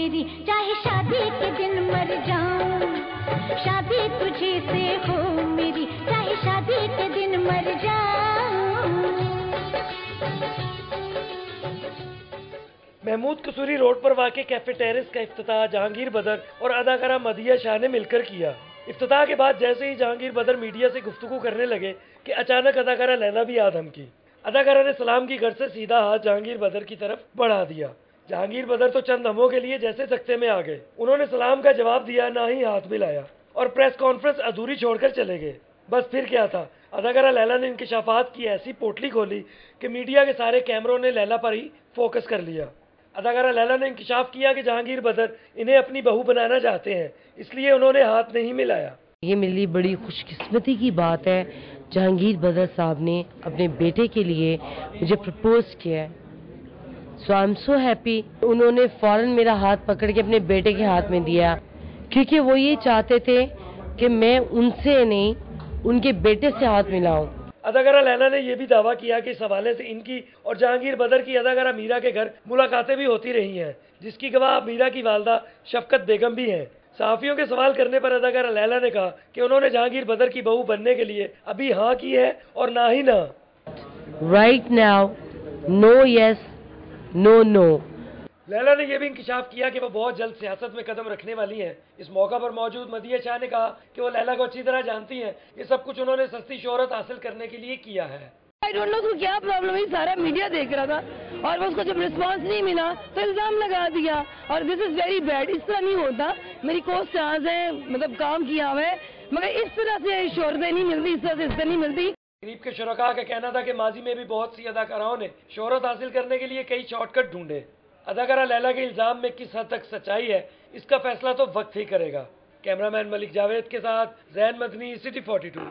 मेरी, चाहे शादी के दिन मर जाऊं, शादी तुझे से हो मेरी, चाहे शादी के दिन मर जाऊं। महमूद कसूरी रोड पर वाक़े कैफे टेरेस का इफ्तिताह जहांगीर बदर और अदाकारा मदिया शाह ने मिलकर किया। इफ्तिताह के बाद जैसे ही जहांगीर बदर मीडिया से गुफ्तगू करने लगे कि अचानक अदाकारा लैला भी आ धमकी। अदाकारा ने सलाम की गर्ज से सीधा हाथ जहांगीर बदर की तरफ बढ़ा दिया। जहांगीर बदर तो चंद लम्हों के लिए जैसे सख्ते में आ गए। उन्होंने सलाम का जवाब दिया, ना ही हाथ मिलाया और प्रेस कॉन्फ्रेंस अधूरी छोड़कर चले गए। बस फिर क्या था, अदाकारा लैला ने इंकिशाफात की ऐसी पोटली खोली कि मीडिया के सारे कैमरों ने लैला पर ही फोकस कर लिया। अदाकारा लैला ने इंकिशाफ किया कि जहांगीर बदर इन्हें अपनी बहू बनाना चाहते हैं, इसलिए उन्होंने हाथ नहीं मिलाया। ये मेरे लिए बड़ी खुशकिस्मती की बात है, जहांगीर बदर साहब ने अपने बेटे के लिए मुझे प्रपोज किया है। सो आई एम सो हैप्पी। उन्होंने फौरन मेरा हाथ पकड़ के अपने बेटे के हाथ में दिया, क्योंकि वो ये चाहते थे कि मैं उनसे नहीं उनके बेटे से हाथ मिलाऊं। अदाकारा लैला ने यह भी दावा किया कि इस हवाले से इनकी और जहांगीर बदर की अदाकारा मीरा के घर मुलाकातें भी होती रही हैं, जिसकी गवाह मीरा की वालदा शफकत बेगम भी हैं। सहाफियों के सवाल करने पर अदाकारा लैला ने कहा कि उन्होंने जहांगीर बदर की बहू बनने के लिए अभी हाँ की है और ना ही ना। Right now no yes no no. Laila ने यह भी इंकिशाफ किया कि वो बहुत जल्द सियासत में कदम रखने वाली हैं। इस मौका पर मौजूद मदिया शाह ने कहा कि वो लैला को अच्छी तरह जानती हैं, ये सब कुछ उन्होंने सस्ती शोहरत हासिल करने के लिए किया है। आई डोंट नो उसको क्या प्रॉब्लम है, सारा मीडिया देख रहा था और उसको जब रिस्पांस नहीं मिला तो इल्जाम लगा दिया, और दिस इज वेरी बैड। इस तरह नहीं होता। मेरी को स्टार्स है, मतलब काम किया हुआ है, मगर इस तरह से शोहरतें नहीं मिलती, इस तरह से इज्जत नहीं मिलती। करीब के शुरका का कहना था कि माजी में भी बहुत सी अदाकाराओं ने शोहरत हासिल करने के लिए कई शॉर्टकट ढूंढे। अदाकारा लैला के इल्जाम में किस हद तक सच्चाई है, इसका फैसला तो वक्त ही करेगा। कैमरामैन मलिक जावेद के साथ जैन मदनी, सिटी 42।